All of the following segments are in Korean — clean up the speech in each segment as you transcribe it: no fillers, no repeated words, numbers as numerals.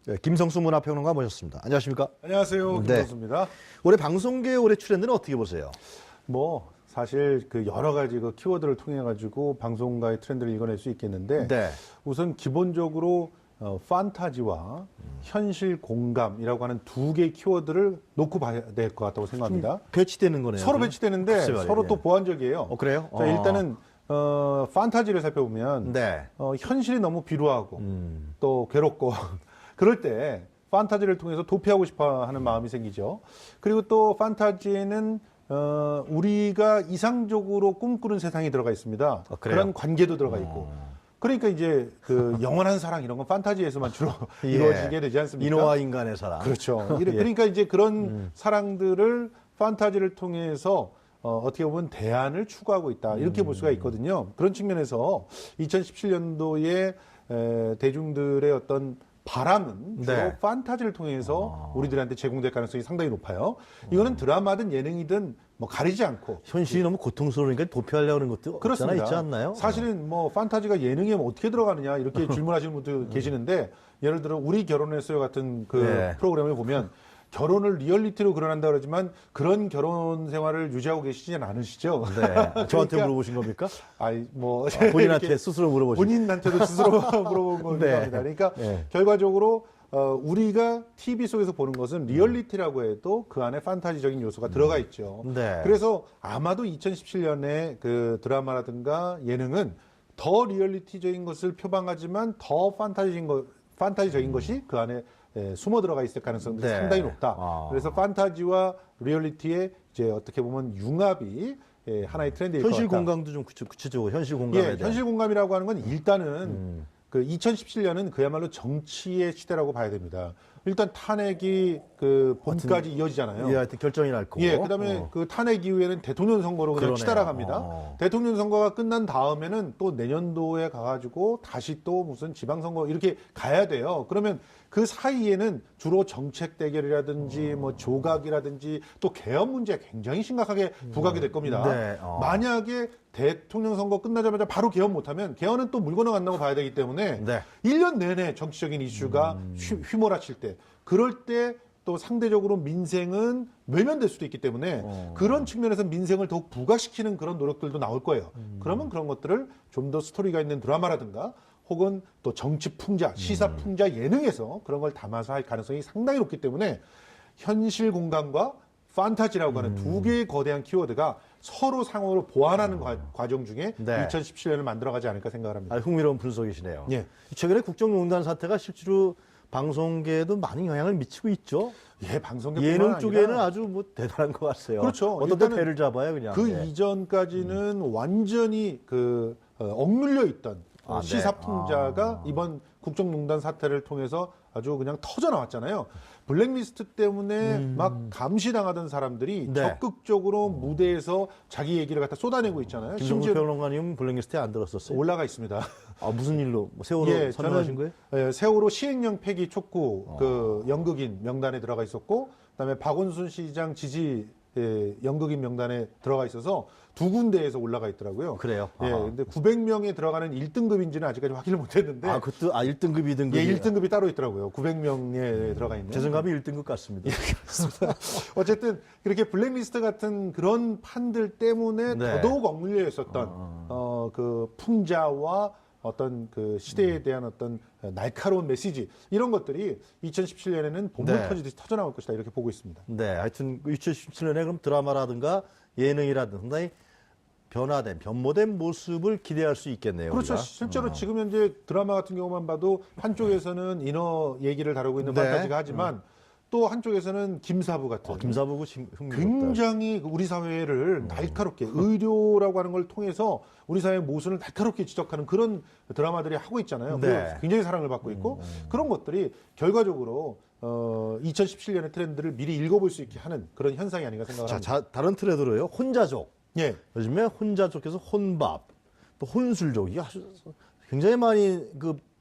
네, 김성수 문화평론가 모셨습니다. 안녕하십니까? 안녕하세요. 김성수입니다. 올해 방송계 올해 트렌드는 어떻게 보세요? 뭐 사실 그 여러 가지 그 키워드를 통해 가지고 방송가의 트렌드를 읽어낼 수 있겠는데 네. 우선 기본적으로 판타지와 현실 공감이라고 하는 두 개의 키워드를 놓고 봐야 될 것 같다고 생각합니다. 배치되는 거네요. 서로 배치되는데 글쎄 서로 말이에요. 또 보완적이에요. 그래요? 자, 일단은 판타지를 살펴보면 네. 현실이 너무 비루하고 또 괴롭고 그럴 때 판타지를 통해서 도피하고 싶어 하는 마음이 생기죠. 그리고 또 판타지에는 우리가 이상적으로 꿈꾸는 세상이 들어가 있습니다. 그래요? 그런 관계도 들어가 있고. 그러니까 이제 그 영원한 사랑 이런 건 판타지에서만 주로 예. 이루어지게 되지 않습니까? 인어와 인간의 사랑. 그렇죠. 예. 그러니까 이제 그런 사랑들을 판타지를 통해서 어떻게 보면 대안을 추구하고 있다. 이렇게 볼 수가 있거든요. 그런 측면에서 2017년도에 대중들의 어떤 바람은 주로 네. 판타지를 통해서 우리들한테 제공될 가능성이 상당히 높아요. 이거는 드라마든 예능이든 뭐 가리지 않고 현실이 너무 고통스러우니까 도피하려고 하는 것도 없잖아 그렇습니다. 있지 않나요? 사실은 뭐 판타지가 예능에 뭐 어떻게 들어가느냐 이렇게 질문하시는 분도 계시는데 예를 들어 우리 결혼했어요 같은 그 네. 프로그램을 보면 결혼을 리얼리티로 그려낸다 그러지만 그런 결혼 생활을 유지하고 계시지는 않으시죠? 네. 저한테 물어보신 겁니까? 아이 뭐 본인한테 이렇게 스스로 물어보신 본인한테도 스스로 물어본 겁니다. 네. 그러니까 네. 결과적으로 우리가 TV 속에서 보는 것은 리얼리티라고 해도 그 안에 판타지적인 요소가 들어가 있죠. 네. 그래서 아마도 2017년에 그 드라마라든가 예능은 더 리얼리티적인 것을 표방하지만 더 판타지적인 것이 그 안에 숨어 들어가 있을 가능성이 네. 상당히 높다. 아. 그래서 판타지와 리얼리티의 이제 어떻게 보면 융합이 하나의 트렌드일 것 같다. 현실 공감도 좀 구체적으로 현실 공감에 예, 대한. 현실 공감이라고 하는 건 일단은 그 2017년은 그야말로 정치의 시대라고 봐야 됩니다. 일단 탄핵이 그 봄까지 이어지잖아요. 예, 하여튼 결정이 날 거고. 예, 그다음에 그 탄핵 이후에는 대통령 선거로 그냥 그러네요. 치달아갑니다. 대통령 선거가 끝난 다음에는 또 내년도에 가가지고 다시 또 무슨 지방선거 이렇게 가야 돼요. 그러면 그 사이에는 주로 정책 대결이라든지 뭐 조각이라든지 또 개헌 문제 굉장히 심각하게 부각이 될 겁니다. 네, 만약에 대통령 선거 끝나자마자 바로 개헌 못하면 개헌은 또 물 건너간다고 봐야 되기 때문에 네. 1년 내내 정치적인 이슈가 휘몰아칠 때 그럴 때 또 상대적으로 민생은 외면될 수도 있기 때문에 그런 측면에서 민생을 더욱 부각시키는 그런 노력들도 나올 거예요. 그러면 그런 것들을 좀 더 스토리가 있는 드라마라든가 혹은 또 정치 풍자, 시사 풍자 예능에서 그런 걸 담아서 할 가능성이 상당히 높기 때문에 현실 공간과 판타지라고 하는 두 개의 거대한 키워드가 서로 상호로 보완하는 과정 중에 네. 2017년을 만들어가지 않을까 생각을 합니다. 아, 흥미로운 분석이시네요. 예. 최근에 국정농단 사태가 실제로 방송계에도 많은 영향을 미치고 있죠. 예, 방송계 예능 쪽에는 아주 뭐 대단한 것 같아요. 그렇죠. 어떤 때 일단은 배를 잡아요, 그냥. 그 네. 이전까지는 완전히 그 억눌려 있던 아, 네. 시사 풍자가 이번 국정농단 사태를 통해서 아주 그냥 터져 나왔잖아요. 블랙리스트 때문에 막 감시당하던 사람들이 네. 적극적으로 무대에서 자기 얘기를 갖다 쏟아내고 있잖아요. 김성수 평론가님 블랙리스트에 안 들었었어요? 올라가 있습니다. 아, 무슨 일로? 뭐 세월호 선언하신 거예요? 세월호 시행령 폐기 촉구 그 연극인 명단에 들어가 있었고, 그다음에 박원순 시장 지지 연극인 명단에 들어가 있어서 두 군데에서 올라가 있더라고요. 그래요? 예, 아하. 근데 900명에 들어가는 1등급인지는 아직까지 확인을 못했는데, 그것도 1등급, 2등급. 예, 1등급이 따로 있더라고요. 900명에 들어가 있는. 재산감이 1등급 같습니다. 어쨌든 그렇게 블랙리스트 같은 그런 판들 때문에 네. 더더욱 억눌려 있었던 그 풍자와 어떤 그 시대에 대한 어떤 날카로운 메시지 이런 것들이 2017년에는 본물 네. 터지듯이 터져나올 것이다 이렇게 보고 있습니다. 네, 하여튼 2017년에 그럼 드라마라든가 예능이라든가 상당히 변화된, 변모된 모습을 기대할 수 있겠네요. 그렇죠. 우리가. 실제로 지금 현재 드라마 같은 경우만 봐도 한쪽에서는 인어 얘기를 다루고 있는 네. 판타지가 하지만 또 한쪽에서는 김사부 같은 김사부고 흥미롭다. 굉장히 우리 사회를 날카롭게 의료라고 하는 걸 통해서 우리 사회의 모순을 날카롭게 지적하는 그런 드라마들이 하고 있잖아요. 네. 그리고 굉장히 사랑을 받고 있고 그런 것들이 결과적으로 2017년의 트렌드를 미리 읽어볼 수 있게 하는 그런 현상이 아닌가 생각합니다. 자, 다른 트레드로요. 혼자족. 예. 요즘에 혼자족에서 혼밥, 또 혼술족. 이게 아주 굉장히 많이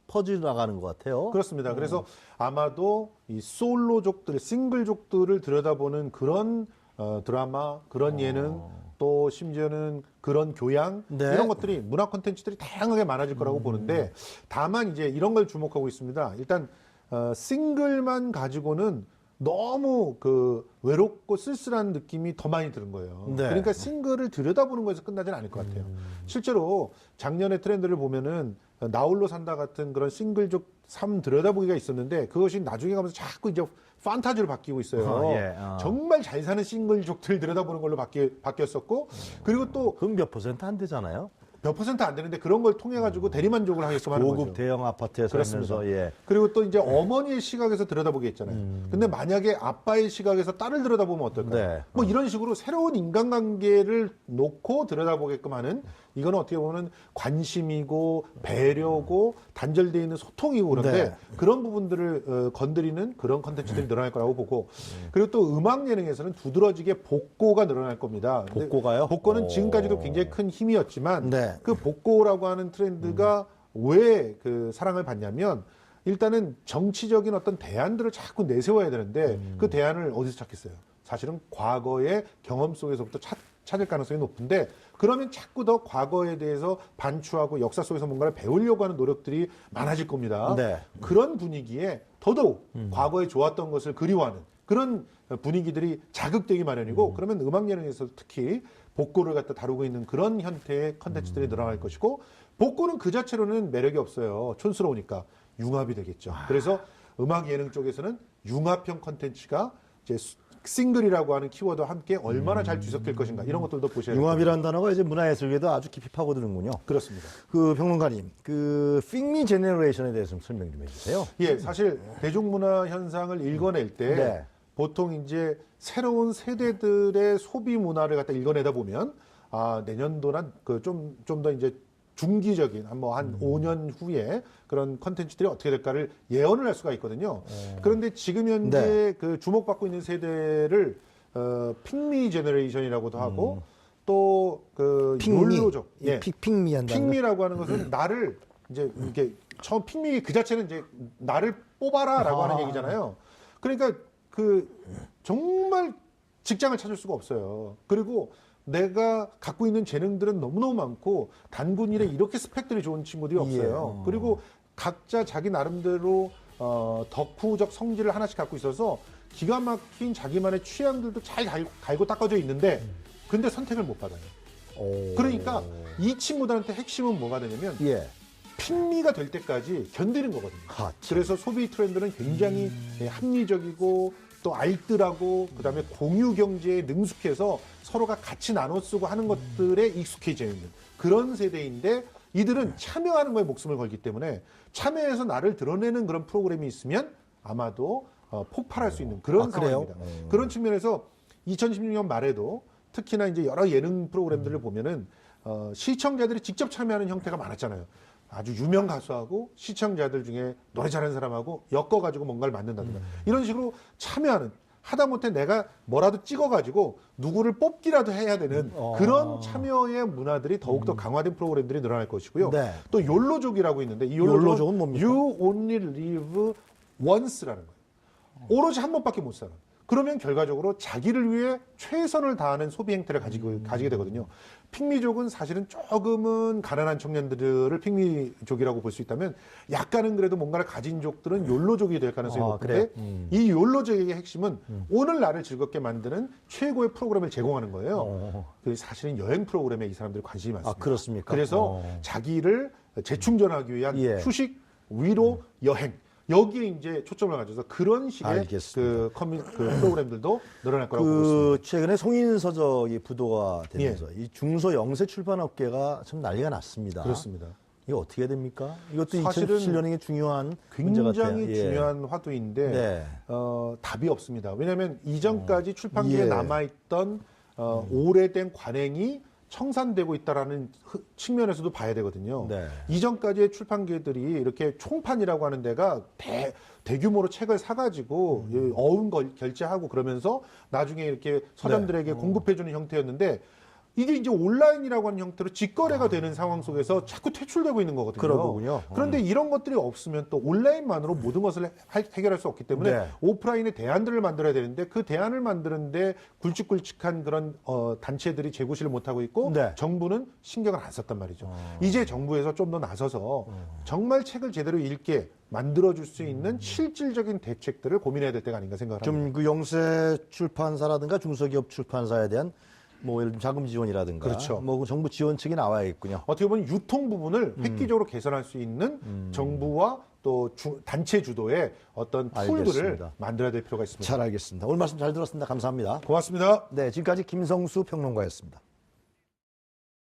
퍼져 나가는 것 같아요. 그렇습니다. 그래서 아마도 이 솔로족들, 싱글족들을 들여다보는 그런 드라마, 그런 예능, 또 심지어는 그런 교양 네. 이런 것들이 문화 콘텐츠들이 다양하게 많아질 거라고 보는데 다만 이제 이런 걸 주목하고 있습니다. 일단 싱글만 가지고는 너무 그 외롭고 쓸쓸한 느낌이 더 많이 드는 거예요. 네. 그러니까 싱글을 들여다보는 거에서 끝나지는 않을 것 같아요. 실제로 작년의 트렌드를 보면은 나홀로 산다 같은 그런 싱글족 삶 들여다보기가 있었는데 그것이 나중에 가면서 자꾸 이제 판타지로 바뀌고 있어요. 정말 잘 사는 싱글족들 들여다보는 걸로 바뀌었었고 그리고 또 그럼 몇 퍼센트 안 되잖아요. 몇 퍼센트 안 되는데 그런 걸 통해 가지고 대리만족을 하게끔 하는 고급 거죠. 대형 아파트에 살면서 예. 그리고 또 이제 어머니의 시각에서 들여다보게 했잖아요. 근데 만약에 아빠의 시각에서 딸을 들여다보면 어떨까요? 네. 뭐 이런 식으로 새로운 인간관계를 놓고 들여다보게끔 하는 이거는 어떻게 보면 관심이고 배려고 단절되어 있는 소통이고 그런데 네. 그런 부분들을 건드리는 그런 컨텐츠들이 늘어날 거라고 보고 그리고 또 음악 예능에서는 두드러지게 복고가 늘어날 겁니다. 근데 복고가요? 복고는 지금까지도 굉장히 큰 힘이었지만 네. 그 복고라고 하는 트렌드가 왜 그 사랑을 받냐면 일단은 정치적인 어떤 대안들을 자꾸 내세워야 되는데 그 대안을 어디서 찾겠어요? 사실은 과거의 경험 속에서부터 찾을 가능성이 높은데 그러면 자꾸 더 과거에 대해서 반추하고 역사 속에서 뭔가를 배우려고 하는 노력들이 많아질 겁니다. 네. 그런 분위기에 더더욱 과거에 좋았던 것을 그리워하는 그런 분위기들이 자극되기 마련이고 그러면 음악 예능에서 특히 복고를 갖다 다루고 있는 그런 형태의 컨텐츠들이 늘어날 것이고 복고는 그 자체로는 매력이 없어요. 촌스러우니까 융합이 되겠죠. 그래서 음악 예능 쪽에서는 융합형 컨텐츠가 이제 싱글이라고 하는 키워드와 함께 얼마나 잘 뒤섞일 것인가 이런 것들도 보셔야 됩니다. 융합이라는 단어가 이제 문화예술계도 아주 깊이 파고드는군요. 그렇습니다. 그 평론가님, 그 핑미 제너레이션에 대해서 좀 설명 좀 해주세요. 예, 사실 대중문화 현상을 읽어낼 때 네. 보통 이제 새로운 세대들의 소비 문화를 갖다 읽어내다 보면 아 내년도나 그 좀 더 이제 중기적인 한 5년 후에 그런 컨텐츠들이 어떻게 될까를 예언을 할 수가 있거든요. 그런데 지금 현재 네. 그 주목받고 있는 세대를 핑미 제너레이션이라고도 하고 또 그 욜로족, 예, 핑미 한다는 핑미라고 하는 것은 나를 이제 이게 처음 핑미 그 자체는 이제 나를 뽑아라라고 하는 얘기잖아요. 그러니까 그 정말 직장을 찾을 수가 없어요. 그리고 내가 갖고 있는 재능들은 너무너무 많고 단군 일에 이렇게 스펙들이 좋은 친구들이 없어요. 그리고 각자 자기 나름대로 덕후적 성질을 하나씩 갖고 있어서 기가 막힌 자기만의 취향들도 잘 갈고 닦아져 있는데 근데 선택을 못 받아요. 그러니까 이 친구들한테 핵심은 뭐가 되냐면 예. 핑미가 될 때까지 견디는 거거든요. 하, 그래서 소비 트렌드는 굉장히 합리적이고 또 알뜰하고 그다음에 공유 경제에 능숙해서 서로가 같이 나눠 쓰고 하는 것들에 익숙해져 있는 그런 세대인데 이들은 참여하는 거에 목숨을 걸기 때문에 참여해서 나를 드러내는 그런 프로그램이 있으면 아마도 폭발할 수 있는 그런 상황입니다. 그런 측면에서 2016년 말에도 특히나 이제 여러 예능 프로그램들을 보면은 시청자들이 직접 참여하는 형태가 많았잖아요. 아주 유명 가수하고 시청자들 중에 노래 잘하는 사람하고 엮어가지고 뭔가를 만든다든가 이런 식으로 참여하는 하다못해 내가 뭐라도 찍어가지고 누구를 뽑기라도 해야 되는 그런 참여의 문화들이 더욱더 강화된 프로그램들이 늘어날 것이고요. 네. 또 욜로족이라고 있는데 이 욜로족은 욜로족은 뭡니까? You only live once라는 거예요. 오로지 한 번밖에 못 살아. 그러면 결과적으로 자기를 위해 최선을 다하는 소비 행태를 가지게 되거든요. 핑미족은 사실은 조금은 가난한 청년들을 핑미족이라고 볼 수 있다면 약간은 그래도 뭔가를 가진 족들은 욜로족이 될 가능성이 높은데 이 욜로족의 핵심은 오늘 나를 즐겁게 만드는 최고의 프로그램을 제공하는 거예요. 그 사실은 여행 프로그램에 이 사람들이 관심이 많습니다. 아, 그렇습니까? 그래서 자기를 재충전하기 위한 예. 휴식, 위로, 여행 여기에 이제 초점을 가져서 그런 식의 알겠습니다. 그 프로그램들도 늘어날 거라고 보고 있습니다. 최근에 송인서적이 부도가 되면서 이 중소 영세 출판업계가 참 난리가 났습니다. 그렇습니다. 이게 어떻게 됩니까? 이것도 사실은 2017년에 중요한 문제 같아요. 굉장히 예. 중요한 화두인데 네. 답이 없습니다. 왜냐하면 이전까지 출판기에 예. 남아있던 오래된 관행이 청산되고 있다라는 측면에서도 봐야 되거든요. 네. 이전까지의 출판계들이 이렇게 총판이라고 하는 데가 대규모로 책을 사가지고 어음 결제하고 그러면서 나중에 이렇게 서점들에게 공급해주는 형태였는데 이게 이제 온라인이라고 하는 형태로 직거래가 되는 상황 속에서 자꾸 퇴출되고 있는 거거든요. 그런 거군요. 그런데 이런 것들이 없으면 또 온라인만으로 모든 것을 해결할 수 없기 때문에 네. 오프라인의 대안들을 만들어야 되는데 그 대안을 만드는데 굵직굵직한 그런 단체들이 재구시를 못하고 있고 네. 정부는 신경을 안 썼단 말이죠. 이제 정부에서 좀 더 나서서 정말 책을 제대로 읽게 만들어줄 수 있는 실질적인 대책들을 고민해야 될 때가 아닌가 생각을 합니다. 좀 그 영세 출판사라든가 중소기업 출판사에 대한 뭐 예를 들면 자금 지원이라든가 그렇죠. 뭐 정부 지원책이 나와야겠군요. 어떻게 보면 유통 부분을 획기적으로 개선할 수 있는 정부와 또 단체 주도의 어떤 툴들을 알겠습니다. 만들어야 될 필요가 있습니다. 잘 알겠습니다. 오늘 말씀 잘 들었습니다. 감사합니다. 고맙습니다. 네, 지금까지 김성수 평론가였습니다.